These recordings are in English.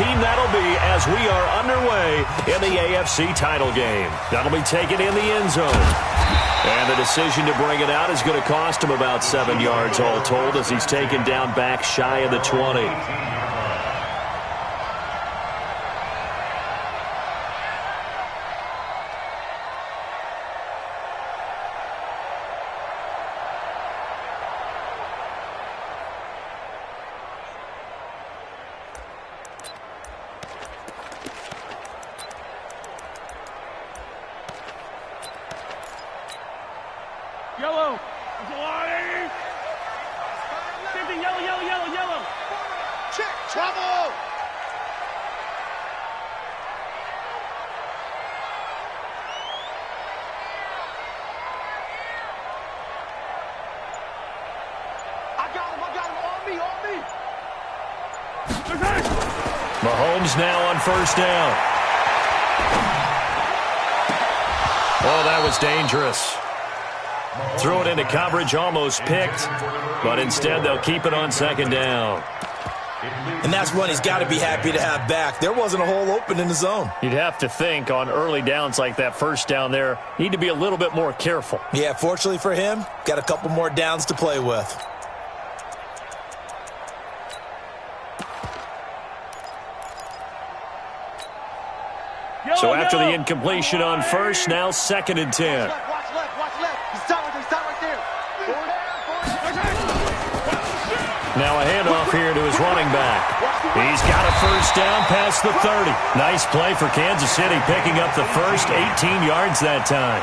team that'll be as we are underway in the AFC title game. That'll be taken in the end zone. And the decision to bring it out is going to cost him about 7 yards all told as he's taken down back shy of the 20. Yellow. Yellow. Check. Trouble. I got him. On me. Mahomes now on first down. Oh, that was dangerous. Threw it into coverage, almost picked, but instead they'll keep it on second down. And that's one he's got to be happy to have back. There wasn't a hole open in the zone. You'd have to think on early downs like that first down there, need to be a little bit more careful. Yeah, fortunately for him, got a couple more downs to play with. So after the incompletion on first, now 2nd and 10. Watch left. He's down right there. Now a handoff here to his running back. He's got a first down past the 30. Nice play for Kansas City, picking up the first 18 yards that time.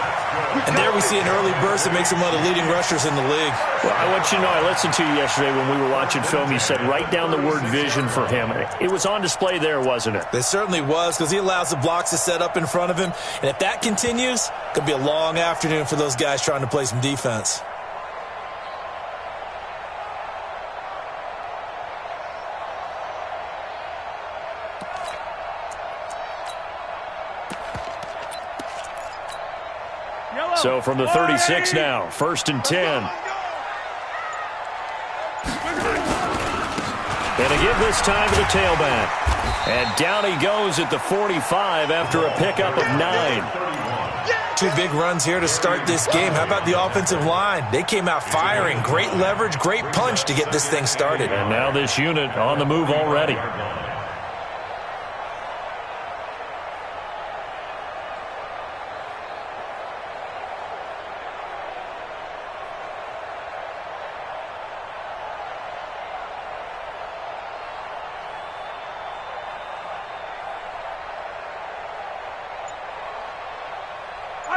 And there we see an early burst that makes him one of the leading rushers in the league. Well, I want you to know, I listened to you yesterday when we were watching film. You said write down the word vision for him. It was on display there, wasn't it? It certainly was, because he allows the blocks to set up in front of him. And if that continues, it could be a long afternoon for those guys trying to play some defense. So from the 36 now, 1st and 10. And again this time to the tailback. And down he goes at the 45 after a pickup of 9. 2 big runs here to start this game. How about the offensive line? They came out firing. Great leverage, great punch to get this thing started. And now this unit on the move already.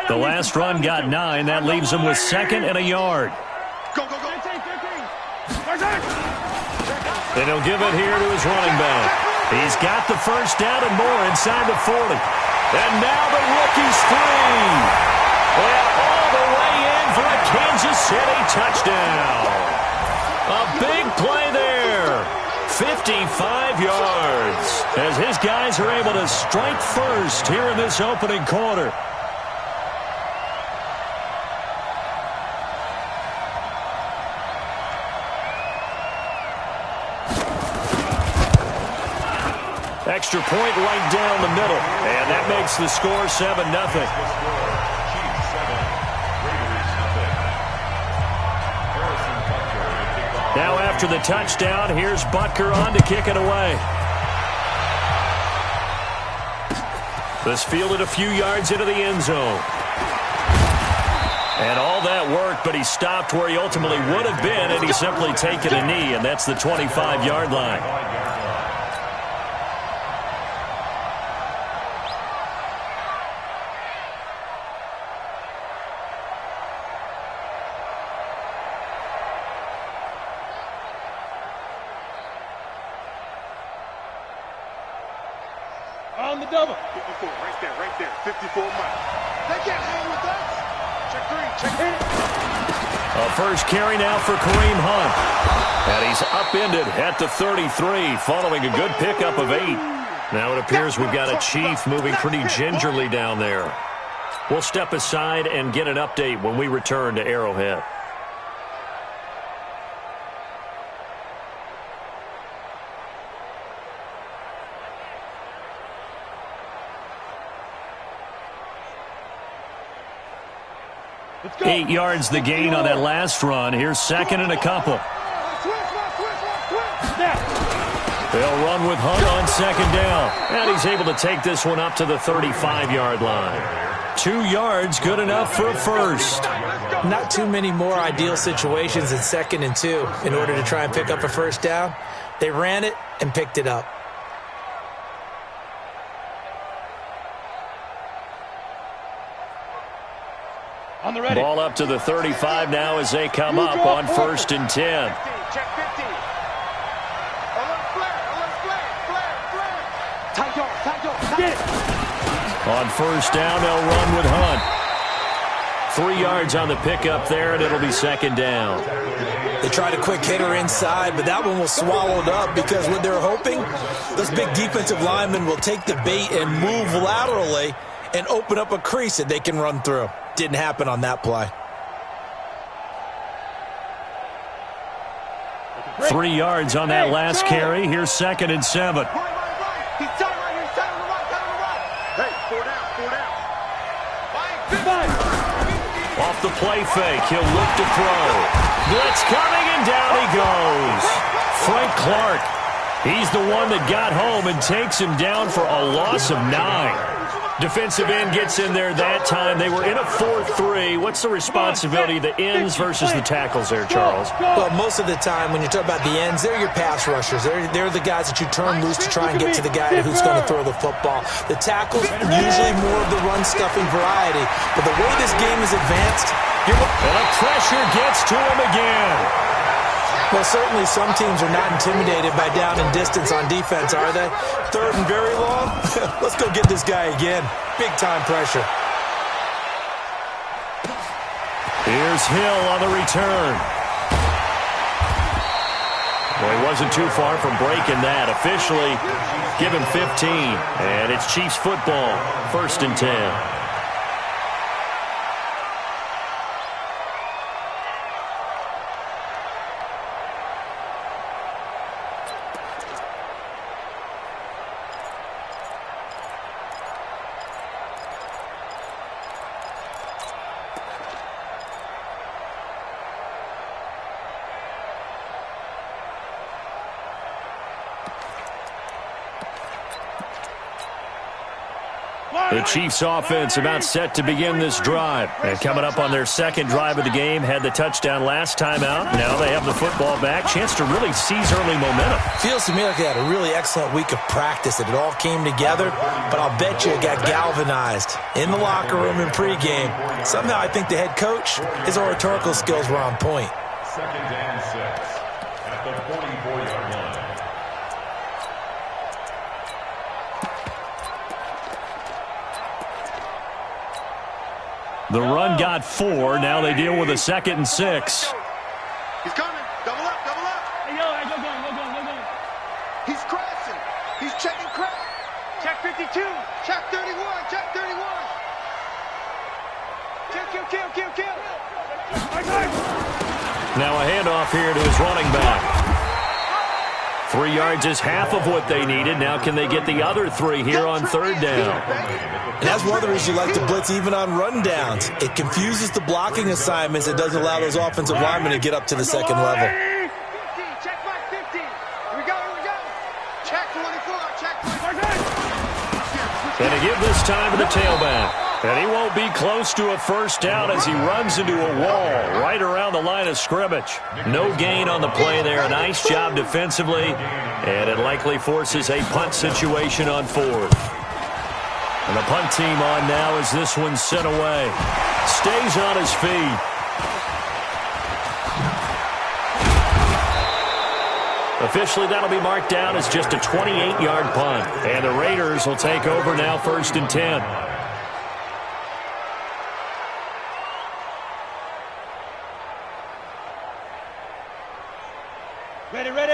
The last run got 9. That leaves him with 2nd and a yard. Go. And he'll give it here to his running back. He's got the first down and more inside the 40. And now the rookie's free. And all the way in for a Kansas City touchdown. A big play there. 55 yards. As his guys are able to strike first here in this opening quarter. Extra point right down the middle. And that makes the score 7-0. Now after the touchdown, here's Butker on to kick it away. This fielded a few yards into the end zone. And all that work, but he stopped where he ultimately would have been, and he's simply taken a knee, and that's the 25-yard line. On the double. 54, right there. 54 miles. They can't hang with us. Check 3. A first carry now for Kareem Hunt. And he's upended at the 33 following a good pickup of 8. Now it appears we've got a Chief moving pretty gingerly down there. We'll step aside and get an update when we return to Arrowhead. 8 yards the gain on that last run. Here's second and a couple. They'll run with Hunt on second down. And he's able to take this one up to the 35-yard line. 2 yards, good enough for a first. Not too many more ideal situations in 2nd and 2 in order to try and pick up a first down. They ran it and picked it up. On the ready. Ball up to the 35 now as they come up on 1st and 10. Check 50. Get it. On 1st down, they'll run with Hunt. 3 yards on the pickup there, and it'll be 2nd down. They tried a quick hitter inside, but that one was swallowed up because what they're hoping, those big defensive linemen will take the bait and move laterally and open up a crease that they can run through. Didn't happen on that play. 3 yards on that last carry. Here's 2nd and 7. He's tight right here. He's tight on the right. Tight on the right. Hey, 4 down. 4 down. Off the play fake, he'll look to throw. Blitz coming, and down he goes. Frank Clark. He's the one that got home and takes him down for a loss of 9. Defensive end gets in there that time. They were in a 4-3. What's the responsibility of the ends versus the tackles there, Charles? Well, most of the time when you talk about the ends, they're your pass rushers. They're the guys that you turn loose to try and get to the guy who's going to throw the football. The tackles, usually more of the run-stuffing variety. But the way this game is advanced, and the pressure gets to him again. well, certainly some teams are not intimidated by down and distance on defense, are they? 3rd and very long? Let's go get this guy again. Big-time pressure. Here's Hill on the return. Well, he wasn't too far from breaking that. Officially, give him 15. And it's Chiefs football, 1st and 10. The Chiefs offense about set to begin this drive. And coming up on their 2nd drive of the game, had the touchdown last time out. Now they have the football back. Chance to really seize early momentum. Feels to me like they had a really excellent week of practice, that it all came together. But I'll bet you it got galvanized in the locker room in pregame. Somehow I think the head coach, his oratorical skills were on point. 2nd and 6 at the 44-yard line. The run got 4. Now they deal with a 2nd and 6. He's coming. Double up, double up. Hey, go. He's crashing. He's checking crack. Check 52. Check 31. Check 31. Kill. Now a handoff here to his running back. 3 yards is half of what they needed. Now can they get the other 3 here on 3rd down? And that's one of the reasons you like to blitz even on rundowns. It confuses the blocking assignments. It doesn't allow those offensive linemen to get up to the 2nd level. 50. Check my 50. Here we go. Check 24. Check 24. And to give this time to the tailback. And he won't be close to a first down as he runs into a wall right around the line of scrimmage. No gain on the play there. Nice job defensively. And it likely forces a punt situation on 4th. And the punt team on now as this one's sent away. Stays on his feet. Officially, that'll be marked down as just a 28-yard punt. And the Raiders will take over now 1st and 10.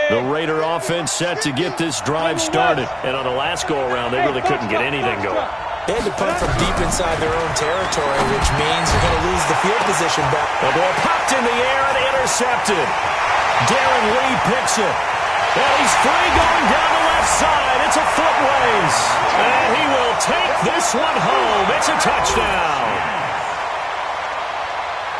The Raider offense set to get this drive started. And on the last go-around, they really couldn't get anything going. They had to punt from deep inside their own territory, which means they're going to lose the field position back. The ball popped in the air and intercepted. Darren Lee picks it. And he's free going down the left side. It's a foot race. And he will take this one home. It's a touchdown.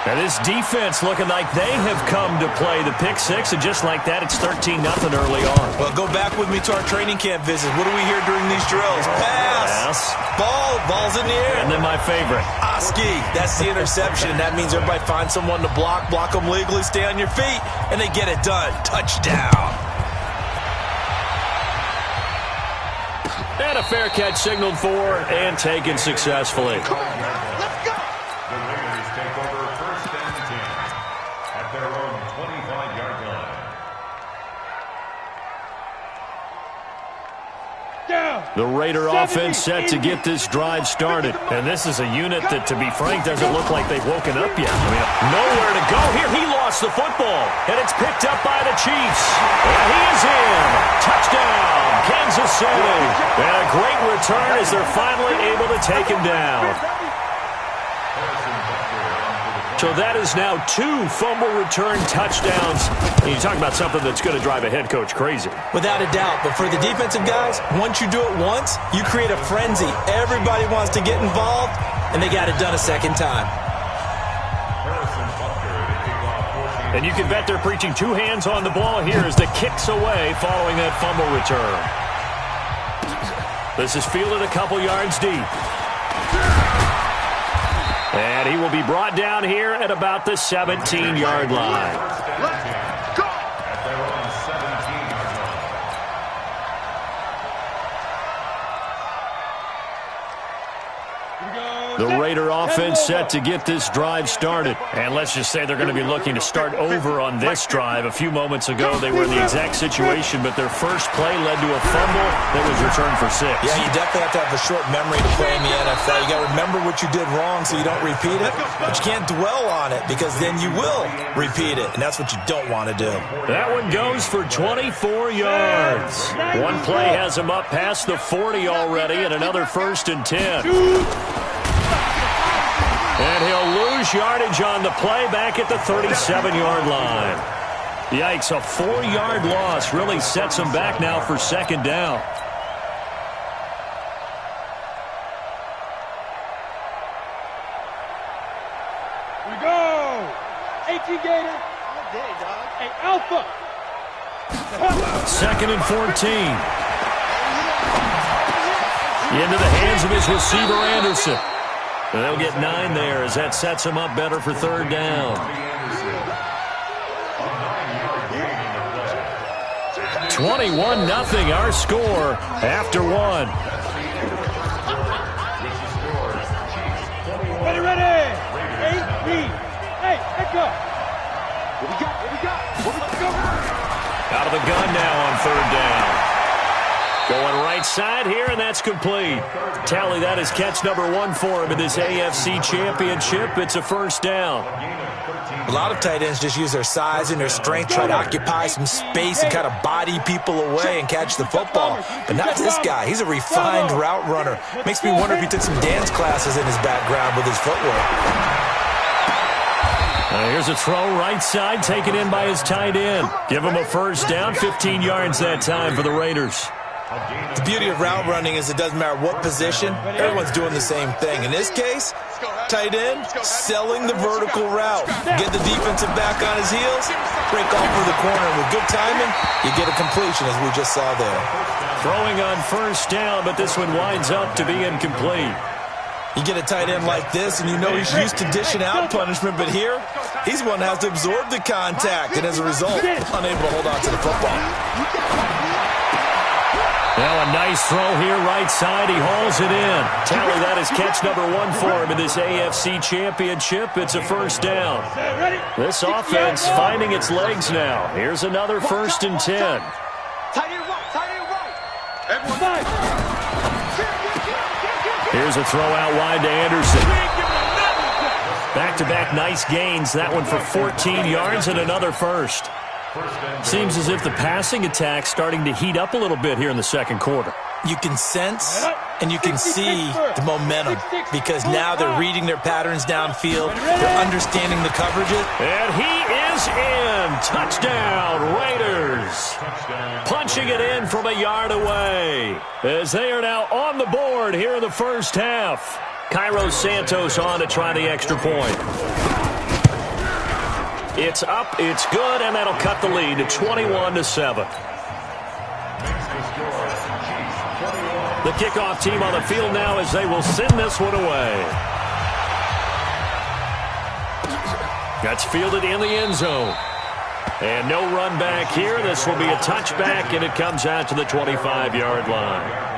And this defense looking like they have come to play the pick six, and just like that, it's 13-0 early on. Well, go back with me to our training camp visit. What do we hear during these drills? Pass. Ball's in the air. And then my favorite. Oski, that's the interception, and that means everybody finds someone to block them legally, stay on your feet, and they get it done. Touchdown. And a fair catch signaled for and taken successfully. Let's go. The Raiders take over first and 10 at their own 25-yard line. Down. The Raider offense set to get this drive started. And this is a unit that, to be frank, doesn't look like they've woken up yet. I mean, nowhere to go here. He lost the football, and it's picked up by the Chiefs. And he is in. Touchdown, Kansas City. And a great return as they're finally able to take him down. So that is now 2 fumble return touchdowns. And you talk about something that's going to drive a head coach crazy. Without a doubt. But for the defensive guys, once you do it once, you create a frenzy. Everybody wants to get involved, and they got it done a second time. And you can bet they're preaching 2 hands on the ball here as the kick's away following that fumble return. This is fielded a couple yards deep. And he will be brought down here at about the 17-yard line. Let's go. At their own 17-yard line. The Raider offense set to get this drive started. And let's just say they're going to be looking to start over on this drive. A few moments ago, they were in the exact situation, but their first play led to a fumble that was returned for 6. Yeah, you definitely have to have a short memory to play in the NFL. You got to remember what you did wrong so you don't repeat it, but you can't dwell on it because then you will repeat it, and that's what you don't want to do. That one goes for 24 yards. One play has him up past the 40 already, and another 1st and 10. And he'll lose yardage on the play back at the 37-yard line. Yikes, a 4-yard loss really sets him back now for 2nd down. We go. 18 Gator. All day, dog. Hey, Alpha. 2nd and 14. Into the hands of his receiver, Anderson. And they'll get 9 there as that sets him up better for 3rd down. 21-0 our score after 1. Ready. 8-B. Hey, echo. What we got? Let's go. Out of the gun now on 3rd down. Going right side here, and that's complete. Tally, that is catch number 1 for him in this AFC Championship. It's a 1st down. A lot of tight ends just use their size and their strength, try to occupy some space and kind of body people away and catch the football. But not this guy. He's a refined route runner. Makes me wonder if he took some dance classes in his background with his footwork. Here's a throw right side, taken in by his tight end. Give him a 1st down, 15 yards that time for the Raiders. The beauty of route running is it doesn't matter what position, everyone's doing the same thing. In this case, tight end, selling the vertical route. Get the defensive back on his heels, break off for the corner. With good timing, you get a completion as we just saw there. Throwing on 1st down, but this one winds up to be incomplete. You get a tight end like this, and you know he's used to dishing out punishment, but here, he's one that has to absorb the contact, and as a result, unable to hold on to the football. Now a nice throw here, right side. He hauls it in. Tally, that is catch number 1 for him in this AFC Championship. It's a 1st down. This offense finding its legs now. Here's another 1st and 10. Tight end right. Everyone nice. Here's a throw out wide to Anderson. Back-to-back nice gains. That one for 14 yards and another 1st. Seems as if the passing attack's starting to heat up a little bit here in the 2nd quarter. You can sense and you can see the momentum because now they're reading their patterns downfield. They're understanding the coverages. And he is in. Touchdown, Raiders. Punching it in from a yard away as they are now on the board here in the 1st half. Cairo Santos on to try the extra point. It's up, it's good, and that'll cut the lead to 21-7. The kickoff team on the field now as they will send this one away. That's fielded in the end zone. And no run back here. This will be a touchback, and it comes out to the 25-yard line.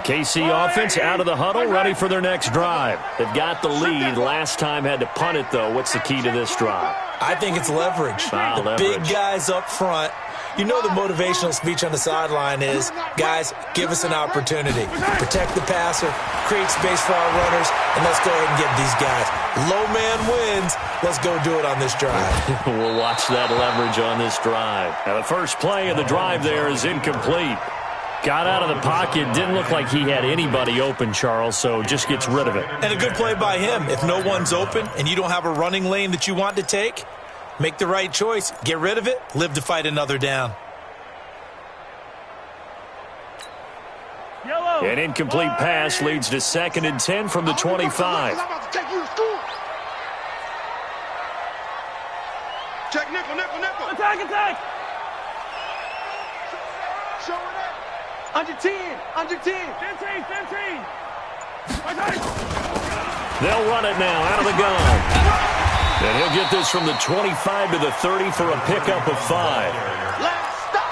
KC offense out of the huddle, ready for their next drive. They've got the lead. Last time had to punt it, though. What's the key to this drive? I think it's leverage. The big guys up front. You know the motivational speech on the sideline is, guys, give us an opportunity. Protect the passer, create space for our runners, and let's go ahead and get these guys. Low man wins. Let's go do it on this drive. We'll watch that leverage on this drive. Now, the first play of the drive there is incomplete. Got out of the pocket, didn't look like he had anybody open, Charles, so just gets rid of it. And a good play by him. If no one's open and you don't have a running lane that you want to take, make the right choice. Get rid of it. Live to fight another down. An incomplete pass leads to 2nd and 10 from the 25. Check nickel. Attack, attack! Show it up. Under 10. 15. They'll run it now out of the gun. And he'll get this from the 25 to the 30 for a pickup of 5.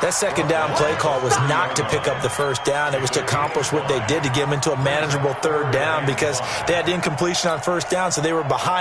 That second down play call was not to pick up the first down. It was to accomplish what they did to get them into a manageable third down because they had incompletion on first down, so they were behind.